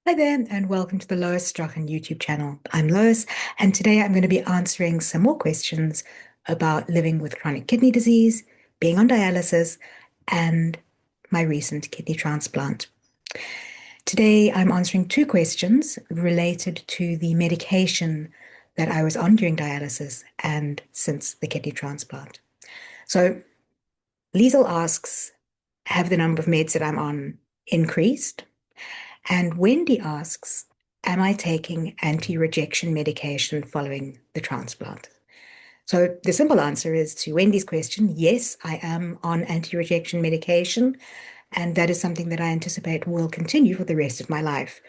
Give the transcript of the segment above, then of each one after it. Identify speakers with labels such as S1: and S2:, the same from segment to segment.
S1: Hi there, and welcome to the Lois Strachan YouTube channel. I'm Lois, and today I'm going to be answering some more questions about living with chronic kidney disease, being on dialysis, and my recent kidney transplant. Today I'm answering two questions related to the medication that I was on during dialysis and since the kidney transplant. So, Liesel asks, have the number of meds that I'm on increased? And Wendy asks, am I taking anti-rejection medication following the transplant? So the simple answer is to Wendy's question, yes, I am on anti-rejection medication, and that is something that I anticipate will continue for the rest of my life,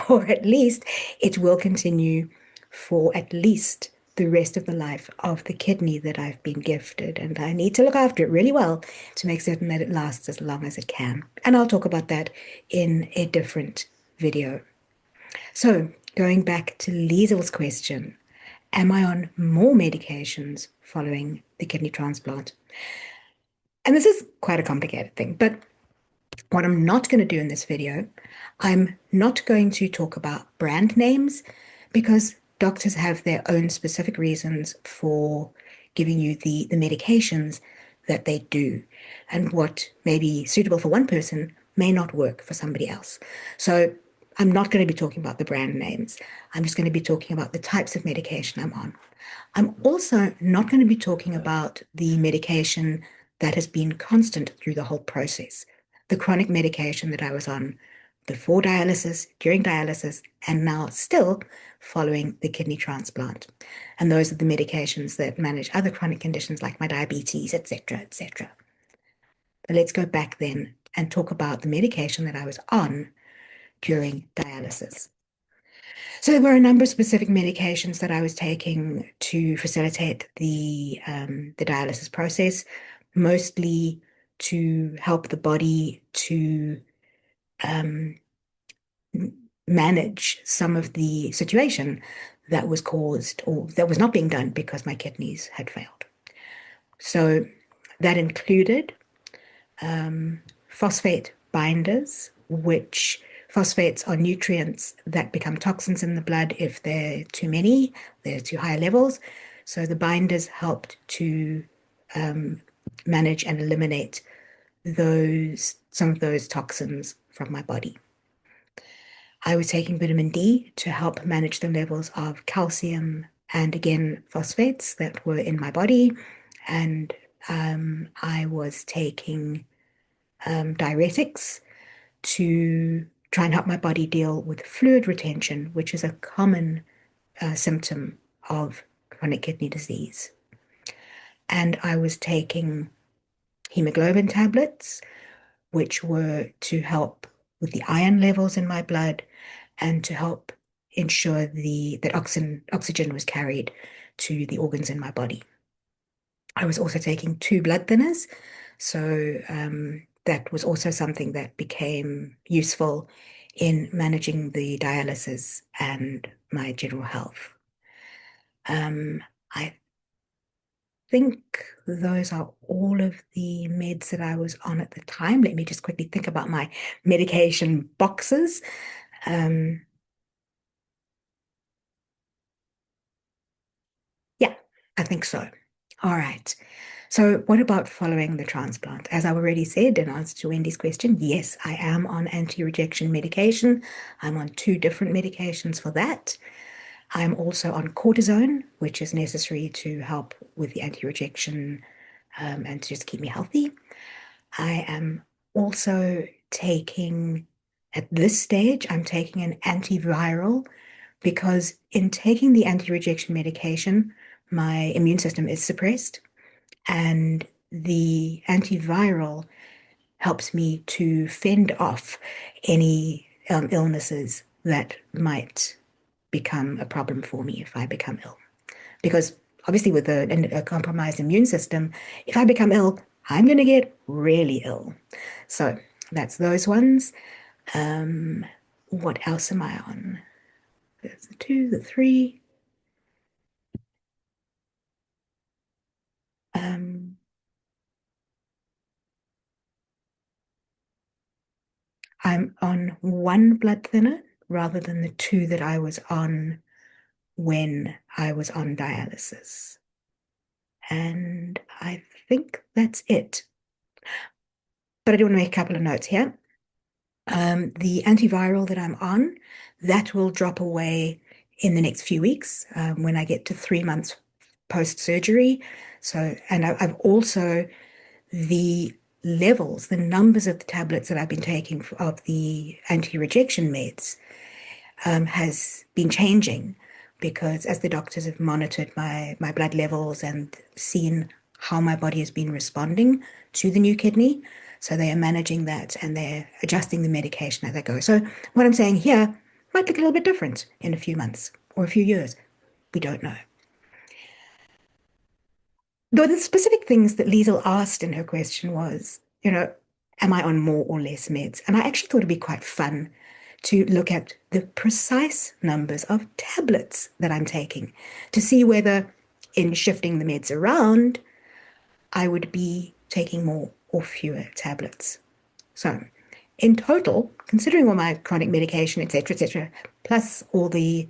S1: or at least it will continue for at least the rest of the life of the kidney that I've been gifted. And I need to look after it really well to make certain that it lasts as long as it can. And I'll talk about that in a different video. So, going back to Liesel's question, am I on more medications following the kidney transplant? And this is quite a complicated thing, but what I'm not going to do in this video, I'm not going to talk about brand names because doctors have their own specific reasons for giving you the medications that they do. And what may be suitable for one person may not work for somebody else. So I'm not going to be talking about the brand names. I'm just going to be talking about the types of medication I'm on. I'm also not going to be talking about the medication that has been constant through the whole process, the chronic medication that I was on before dialysis, during dialysis, and now still following the kidney transplant. And those are the medications that manage other chronic conditions like my diabetes, etc., etc. But let's go back then and talk about the medication that I was on during dialysis. So there were a number of specific medications that I was taking to facilitate the dialysis process, mostly to help the body to um, manage some of the situation that was caused or that was not being done because my kidneys had failed. So that included phosphate binders, which phosphates are nutrients that become toxins in the blood if they're too many, they're too high levels. So the binders helped to manage and eliminate some of those toxins from my body. I was taking vitamin D to help manage the levels of calcium and again phosphates that were in my body. And I was taking diuretics to try and help my body deal with fluid retention, which is a common symptom of chronic kidney disease. And I was taking hemoglobin tablets, which were to help with the iron levels in my blood and to help ensure that oxygen was carried to the organs in my body. I was also taking two blood thinners, so that was also something that became useful in managing the dialysis and my general health. I think those are all of the meds that I was on at the time. Let me just quickly think about my medication boxes. Um, yeah, I think so. All right. So, what about following the transplant? As I've already said in answer to Wendy's question, yes, I am on anti-rejection medication. I'm on two different medications for that. I'm also on cortisone, which is necessary to help with the anti-rejection and to just keep me healthy. I am also taking, at this stage, I'm taking an antiviral because in taking the anti-rejection medication, my immune system is suppressed. And the antiviral helps me to fend off any illnesses that might become a problem for me if I become ill. Because obviously, with a compromised immune system, if I become ill, I'm going to get really ill. So that's those ones. Um, what else am I on? There's the two, the three. Um, I'm on one blood thinner rather than the two that I was on when I was on dialysis. And I think that's it. But I do want to make a couple of notes here. The antiviral that I'm on, that will drop away in the next few weeks when I get to 3 months post-surgery. So, and I've also the levels, the numbers of the tablets that I've been taking of the anti-rejection meds has been changing because as the doctors have monitored my blood levels and seen how my body has been responding to the new kidney, so they are managing that and they're adjusting the medication as they go. So what I'm saying here might look a little bit different in a few months or a few years. We don't know. Though the specific things that Liesel asked in her question was, am I on more or less meds? And I actually thought it'd be quite fun to look at the precise numbers of tablets that I'm taking to see whether in shifting the meds around, I would be taking more or fewer tablets. So, in total, considering all my chronic medication, etc., plus all the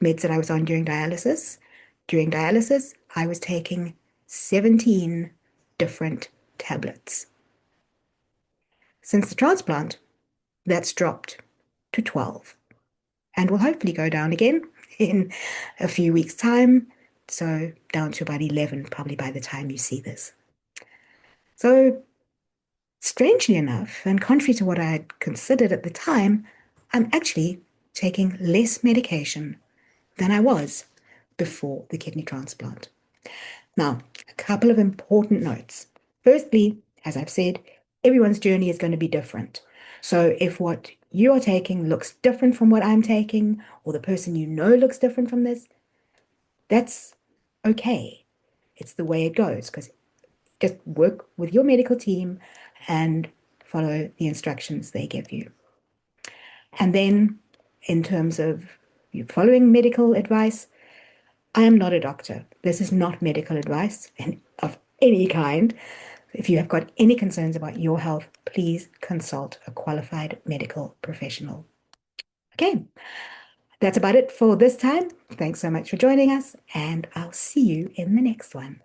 S1: meds that I was on during dialysis, I was taking 17 different tablets. Since the transplant, that's dropped to 12 and will hopefully go down again in a few weeks' time. So down to about 11, probably by the time you see this. So strangely enough, and contrary to what I had considered at the time, I'm actually taking less medication than I was before the kidney transplant. Now, a couple of important notes. Firstly, as I've said, everyone's journey is going to be different. So if what you are taking looks different from what I'm taking, or the person you know looks different from this, that's okay. It's the way it goes because just work with your medical team and follow the instructions they give you. And then, in terms of you following medical advice, I am not a doctor. This is not medical advice of any kind. If you have got any concerns about your health, please consult a qualified medical professional. Okay, that's about it for this time. Thanks so much for joining us, and I'll see you in the next one.